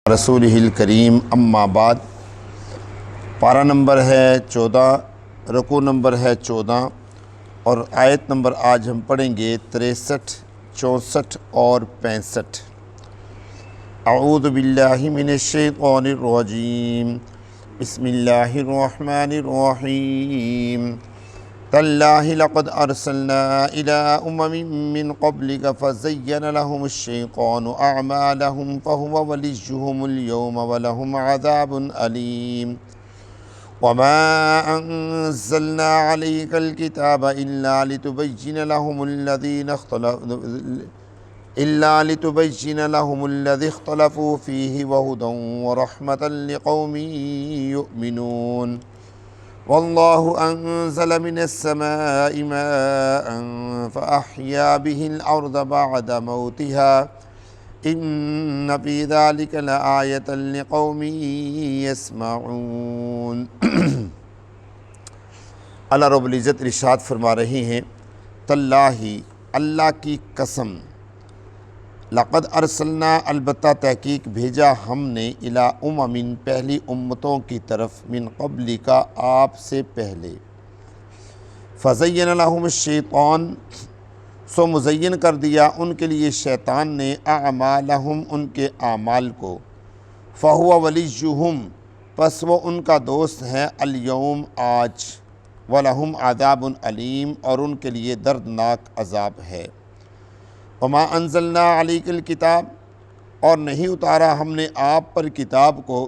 رسولہ الکریم اما بعد۔ پارہ نمبر ہے 14، رکوع نمبر ہے 14 اور آیت نمبر آج ہم پڑھیں گے 63، 64 اور 65۔ اعوذ باللہ من الشیطان الرجیم، بسم اللہ الرحمن الرحیم۔ تاللہ لقد ارسلنا الى من قبلک فزین لهم الشیطان اعمالهم فهو ولیهم اليوم ولهم عذاب علیم۔ وما انزلنا عليك الكتاب الا لتبین لهم الذی اختلفوا فیہ وہدی ورحمة لقوم یؤمنون۔ واللہ انزل من السماء ماء فأحیا به الارض بعد موتها ان فی ذلک لآیۃ لقوم یسمعون۔ اللہ رب العزت ارشاد فرما رہے ہیں، تاللہ اللہ کی قسم، لقد ارسلنا البتہ تحقیق بھیجا ہم نے الی امم پہلی امتوں کی طرف من قبل کا آپ سے پہلے، فزین لهم الشیطان سو مزین کر دیا ان کے لیے شیطان نے، اعمالہم ان کے اعمال کو، فہو ولیہم پس وہ ان کا دوست ہے، الیوم آج، ولہم عذاب علیم اور ان کے لیے دردناک عذاب ہے۔ وما انزلنا علیک الکتاب اور نہیں اتارا ہم نے آپ پر کتاب کو،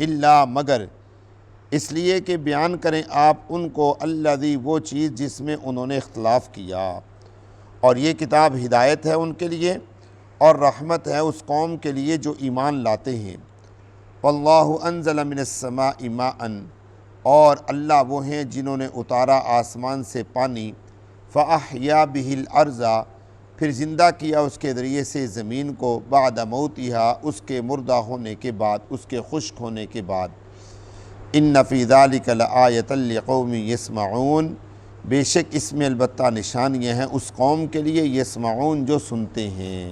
الا مگر اس لیے کہ بیان کریں آپ ان کو، الذی وہ چیز جس میں انہوں نے اختلاف کیا، اور یہ کتاب ہدایت ہے ان کے لیے اور رحمت ہے اس قوم کے لیے جو ایمان لاتے ہیں۔ واللہ انزل من السماء ماء اور اللہ وہ ہیں جنہوں نے اتارا آسمان سے پانی، فاحیا به الارض پھر زندہ کیا اس کے ذریعے سے زمین کو، بعد موتہا اس کے مردہ ہونے کے بعد، اس کے خشک ہونے کے بعد، ان فی ذلک لآیۃ لقوم یسمعون بے شک اس میں البتہ نشانیاں ہیں اس قوم کے لیے، یسمعون جو سنتے ہیں۔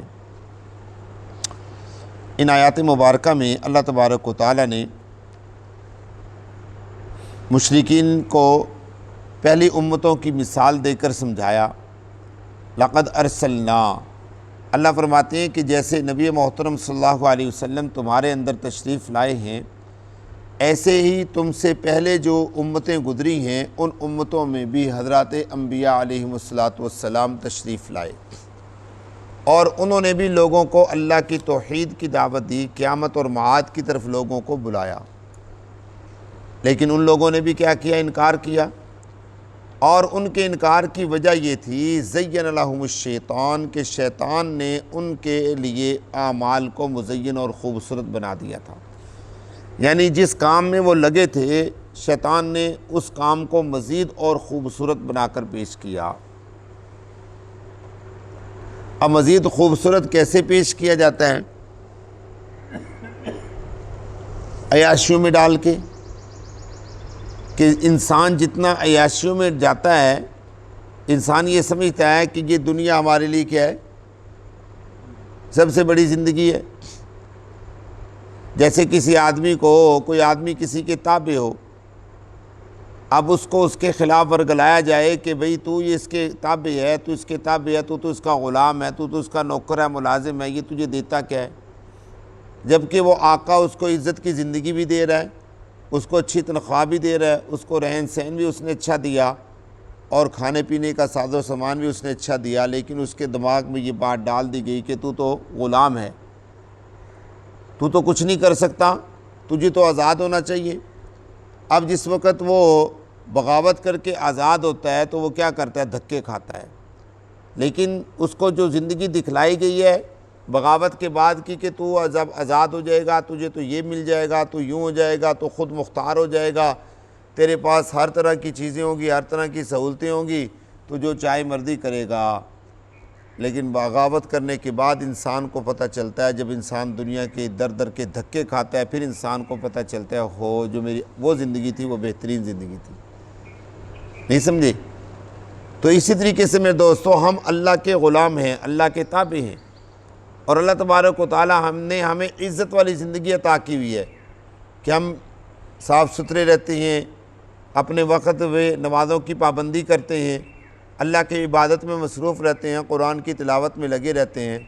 ان آیات مبارکہ میں اللہ تبارک و تعالی نے مشرکین کو پہلی امتوں کی مثال دے کر سمجھایا۔ لقد ارسلنا، اللہ فرماتے ہیں کہ جیسے نبی محترم صلی اللہ علیہ وسلم تمہارے اندر تشریف لائے ہیں، ایسے ہی تم سے پہلے جو امتیں گزری ہیں ان امتوں میں بھی حضرات انبیاء علیہم السلام تشریف لائے، اور انہوں نے بھی لوگوں کو اللہ کی توحید کی دعوت دی، قیامت اور معاد کی طرف لوگوں کو بلایا، لیکن ان لوگوں نے بھی کیا کیا؟ انکار کیا، اور ان کے انکار کی وجہ یہ تھی، زین لهم الشیطان کہ شیطان نے ان کے لیے اعمال کو مزین اور خوبصورت بنا دیا تھا، یعنی جس کام میں وہ لگے تھے شیطان نے اس کام کو مزید اور خوبصورت بنا کر پیش کیا۔ اب مزید خوبصورت کیسے پیش کیا جاتا ہے؟ عیاشیوں میں ڈال کے، کہ انسان جتنا عیاشیوں میں جاتا ہے انسان یہ سمجھتا ہے کہ یہ دنیا ہمارے لیے کیا ہے؟ سب سے بڑی زندگی ہے۔ جیسے کسی آدمی کو، کوئی آدمی کسی کے تابع ہو، اب اس کو اس کے خلاف ورگلایا جائے کہ بھئی تو یہ اس کے تابع ہے، تو اس کے تابع ہے، تو اس کا غلام ہے، تو اس کا نوکر ہے، ملازم ہے، یہ تجھے دیتا کیا ہے؟ جبکہ وہ آقا اس کو عزت کی زندگی بھی دے رہا ہے، اس کو اچھی تنخواہ بھی دے رہا ہے، اس کو رہن سہن بھی اس نے اچھا دیا، اور کھانے پینے کا ساز و سامان بھی اس نے اچھا دیا، لیکن اس کے دماغ میں یہ بات ڈال دی گئی کہ تو غلام ہے، تو کچھ نہیں کر سکتا، تجھے تو آزاد ہونا چاہیے۔ اب جس وقت وہ بغاوت کر کے آزاد ہوتا ہے تو وہ کیا کرتا ہے؟ دھکے کھاتا ہے۔ لیکن اس کو جو زندگی دکھلائی گئی ہے بغاوت کے بعد کی کہ تو جب آزاد ہو جائے گا تجھے تو یہ مل جائے گا، تو یوں ہو جائے گا، تو خود مختار ہو جائے گا، تیرے پاس ہر طرح کی چیزیں ہوں گی، ہر طرح کی سہولتیں ہوں گی، تو جو چاہے مرضی کرے گا۔ لیکن بغاوت کرنے کے بعد انسان کو پتہ چلتا ہے، جب انسان دنیا کے در در کے دھکے کھاتا ہے، پھر انسان کو پتہ چلتا ہے ہو جو میری وہ زندگی تھی وہ بہترین زندگی تھی۔ نہیں سمجھے؟ تو اسی طریقے سے میرے دوستو، ہم اللہ کے غلام ہیں، اللہ کے تابع ہیں، اور اللہ تبارک و تعالی ہمیں عزت والی زندگی عطا کی ہوئی ہے کہ ہم صاف ستھرے رہتے ہیں، اپنے وقت میں نمازوں کی پابندی کرتے ہیں، اللہ کی عبادت میں مصروف رہتے ہیں، قرآن کی تلاوت میں لگے رہتے ہیں۔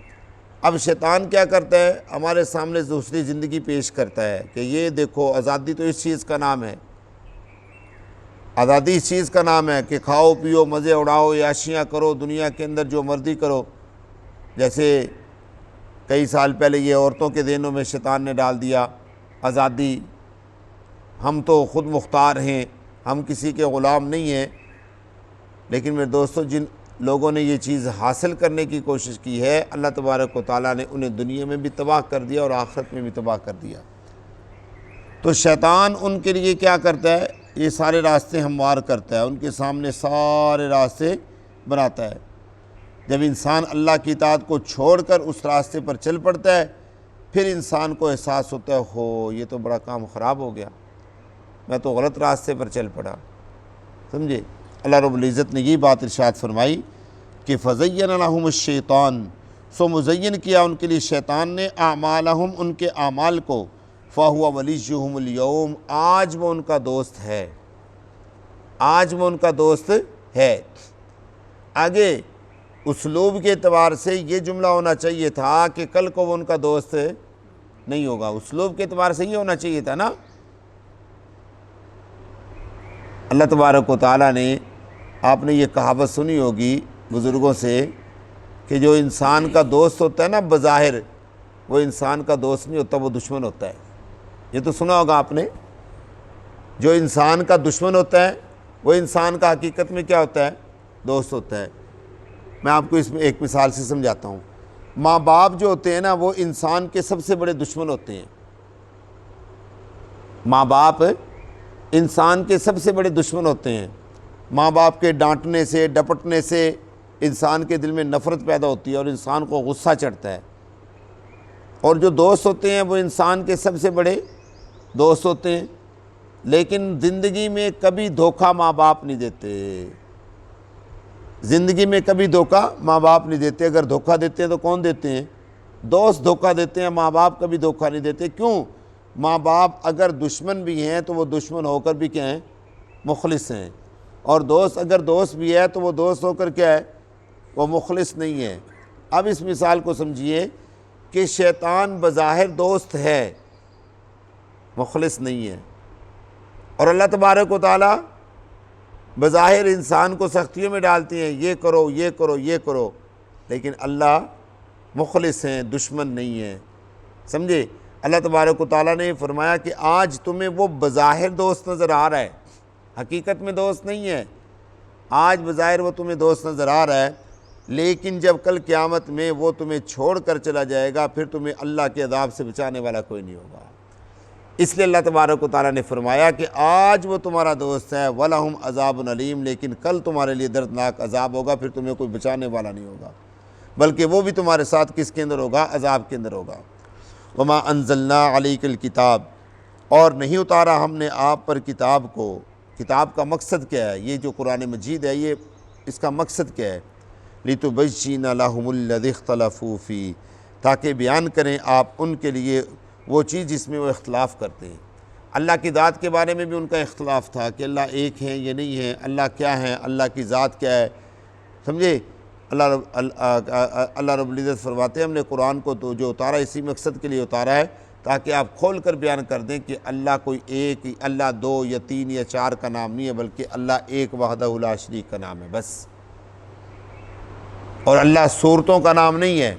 اب شیطان کیا کرتا ہے؟ ہمارے سامنے دوسری زندگی پیش کرتا ہے کہ یہ دیکھو آزادی تو اس چیز کا نام ہے، آزادی اس چیز کا نام ہے کہ کھاؤ پیو، مزے اڑاؤ، عیاشیاں کرو، دنیا کے اندر جو مرضی کرو۔ جیسے کئی سال پہلے یہ عورتوں کے ذہنوں میں شیطان نے ڈال دیا آزادی، ہم تو خود مختار ہیں، ہم کسی کے غلام نہیں ہیں۔ لیکن میرے دوستو، جن لوگوں نے یہ چیز حاصل کرنے کی کوشش کی ہے، اللہ تبارک و تعالیٰ نے انہیں دنیا میں بھی تباہ کر دیا اور آخرت میں بھی تباہ کر دیا۔ تو شیطان ان کے لیے کیا کرتا ہے؟ یہ سارے راستے ہموار کرتا ہے، ان کے سامنے سارے راستے بناتا ہے۔ جب انسان اللہ کی اطاعت کو چھوڑ کر اس راستے پر چل پڑتا ہے، پھر انسان کو احساس ہوتا ہے ہو یہ تو بڑا کام خراب ہو گیا، میں تو غلط راستے پر چل پڑا۔ سمجھے؟ اللہ رب العزت نے یہ بات ارشاد فرمائی کہ فَزَيَّنَ لَهُمُ الشَّيْطَانُ، سو مزین کیا ان کے لیے شیطان نے اعمالہم، ان کے اعمال کو، فَهُوَ وَلِيُّهُمُ الْيَوْمَ، آج وہ ان کا دوست ہے، آج وہ ان کا دوست ہے۔ آگے اسلوب کے اعتبار سے یہ جملہ ہونا چاہیے تھا کہ کل کو وہ ان کا دوست نہیں ہوگا، اسلوب کے اعتبار سے یہ ہونا چاہیے تھا نا۔ اللہ تبارک و تعالیٰ نے، آپ نے یہ کہاوت سنی ہوگی بزرگوں سے کہ جو انسان کا دوست ہوتا ہے نا بظاہر، وہ انسان کا دوست نہیں ہوتا، وہ دشمن ہوتا ہے۔ یہ تو سنا ہوگا آپ نے، جو انسان کا دشمن ہوتا ہے وہ انسان کا حقیقت میں کیا ہوتا ہے؟ دوست ہوتا ہے۔ میں آپ کو اس میں ایک مثال سے سمجھاتا ہوں۔ ماں باپ جو ہوتے ہیں نا، وہ انسان کے سب سے بڑے دشمن ہوتے ہیں۔ ماں باپ انسان کے سب سے بڑے دشمن ہوتے ہیں۔ ماں باپ کے ڈانٹنے سے، ڈپٹنے سے انسان کے دل میں نفرت پیدا ہوتی ہے اور انسان کو غصہ چڑھتا ہے۔ اور جو دوست ہوتے ہیں وہ انسان کے سب سے بڑے دوست ہوتے ہیں، لیکن زندگی میں کبھی دھوکہ ماں باپ نہیں دیتے، زندگی میں کبھی دھوکہ ماں باپ نہیں دیتے۔ اگر دھوکہ دیتے ہیں تو کون دیتے ہیں؟ دوست دھوکہ دیتے ہیں، ماں باپ کبھی دھوکہ نہیں دیتے۔ کیوں؟ ماں باپ اگر دشمن بھی ہیں تو وہ دشمن ہو کر بھی کیا ہیں؟ مخلص ہیں۔ اور دوست اگر دوست بھی ہے تو وہ دوست ہو کر کیا ہے؟ وہ مخلص نہیں ہے۔ اب اس مثال کو سمجھیے کہ شیطان بظاہر دوست ہے، مخلص نہیں ہے، اور اللہ تبارک و تعالیٰ بظاہر انسان کو سختیوں میں ڈالتی ہیں، یہ کرو یہ کرو یہ کرو، لیکن اللہ مخلص ہیں، دشمن نہیں ہے۔ سمجھے؟ اللہ تبارک و تعالیٰ نے فرمایا کہ آج تمہیں وہ بظاہر دوست نظر آ رہا ہے، حقیقت میں دوست نہیں ہے۔ آج بظاہر وہ تمہیں دوست نظر آ رہا ہے، لیکن جب کل قیامت میں وہ تمہیں چھوڑ کر چلا جائے گا، پھر تمہیں اللہ کے عذاب سے بچانے والا کوئی نہیں ہوگا۔ اس لیے اللہ تبارک و تعالیٰ نے فرمایا کہ آج وہ تمہارا دوست ہے، وَلَهُمْ عَذَابٌ عَلِيمٌ، لیکن کل تمہارے لیے دردناک عذاب ہوگا، پھر تمہیں کوئی بچانے والا نہیں ہوگا، بلکہ وہ بھی تمہارے ساتھ کس کے اندر ہوگا؟ عذاب کے اندر ہوگا۔ وَمَا أَنزَلْنَا عَلَيْكَ الْكِتَابَ، اور نہیں اتارا ہم نے آپ پر کتاب کو۔ کتاب کا مقصد کیا ہے؟ یہ جو قرآن مجید ہے، یہ اس کا مقصد کیا ہے؟ لِتُبَيِّنَ لَهُمُ الَّذِي اخْتَلَفُوا فِيهِ، تاکہ بیان کریں آپ ان کے لیے وہ چیز جس میں وہ اختلاف کرتے ہیں۔ اللہ کی ذات کے بارے میں بھی ان کا اختلاف تھا کہ اللہ ایک ہے یہ نہیں ہے، اللہ کیا ہے، اللہ کی ذات کیا ہے۔ سمجھے؟ اللہ رب العزت فرماتے ہیں ہم نے قرآن کو تو جو اتارا اسی مقصد کے لیے اتارا ہے تاکہ آپ کھول کر بیان کر دیں کہ اللہ کوئی ایک، اللہ دو یا تین یا چار کا نام نہیں ہے، بلکہ اللہ ایک وحدہ لا شریک کا نام ہے بس۔ اور اللہ صورتوں کا نام نہیں ہے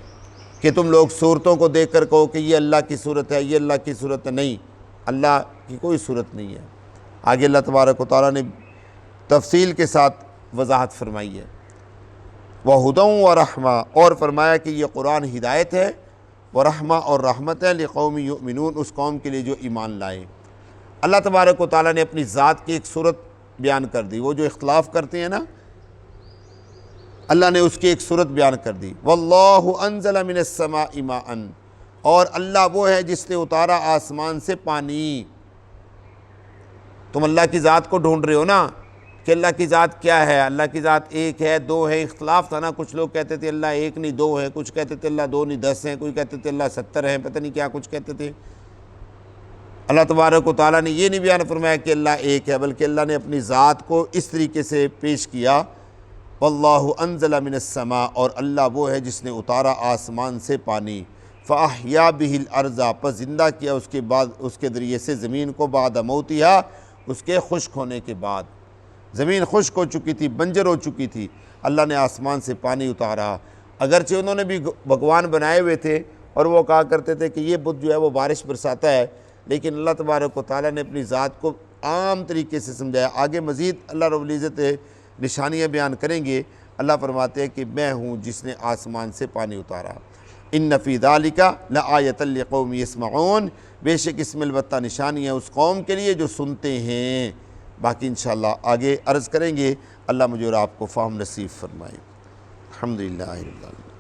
کہ تم لوگ صورتوں کو دیکھ کر کہو کہ یہ اللہ کی صورت ہے، یہ اللہ کی صورت ہے، نہیں، اللہ کی کوئی صورت نہیں ہے۔ آگے اللہ تبارک و تعالیٰ نے تفصیل کے ساتھ وضاحت فرمائی ہے۔ وَهُدًى وَرَحْمَةً، اور فرمایا کہ یہ قرآن ہدایت ہے، ورحمہ اور رحمت ہے، لِقَوْمٍ يُؤْمِنُونَ، اس قوم کے لیے جو ایمان لائے۔ اللہ تبارک و تعالیٰ نے اپنی ذات کی ایک صورت بیان کر دی، وہ جو اختلاف کرتے ہیں نا، اللہ نے اس کی ایک صورت بیان کر دی۔ وَاللَّهُ أَنزَلَ مِنَ السَّمَاءِ مَاءً، اور اللہ وہ ہے جس نے اتارا آسمان سے پانی۔ تم اللہ کی ذات کو ڈھونڈ رہے ہو نا، کہ اللہ کی ذات کیا ہے، اللہ کی ذات ایک ہے، دو ہے، اختلاف تھا نا، کچھ لوگ کہتے تھے اللہ ایک نہیں دو ہے، کچھ کہتے تھے اللہ دو نہیں 10 ہیں، کوئی کہتے تھے اللہ 70 ہیں، پتہ نہیں کیا کچھ کہتے تھے۔ اللہ تبارک و تعالیٰ نے یہ نہیں بیان فرمایا کہ اللہ ایک ہے، بلکہ اللہ نے اپنی ذات کو اس طریقے سے پیش کیا، واللہ انزل من السماء، اور اللہ وہ ہے جس نے اتارا آسمان سے پانی، فاحیا بہ الارض، پس زندہ کیا اس کے بعد اس کے ذریعے سے زمین کو، بعد موتہا، اس کے خشک ہونے کے بعد۔ زمین خشک ہو چکی تھی، بنجر ہو چکی تھی، اللہ نے آسمان سے پانی اتارا۔ اگرچہ انہوں نے بھی بھگوان بنائے ہوئے تھے اور وہ کہا کرتے تھے کہ یہ بت جو ہے وہ بارش برساتا ہے، لیکن اللہ تبارک و تعالیٰ نے اپنی ذات کو عام طریقے سے سمجھایا۔ آگے مزید اللہ رب العزت نشانیاں بیان کریں گے۔ اللہ فرماتے ہیں کہ میں ہوں جس نے آسمان سے پانی اتارا۔ ان فی ذالک لآیۃ لقوم یسمعون، بے شک اس میں البتہ نشانی ہے اس قوم کے لیے جو سنتے ہیں۔ باقی انشاءاللہ آگے عرض کریں گے۔ اللہ مجھے اور آپ کو فہم نصیب فرمائے۔ الحمدللہ رب العالمین۔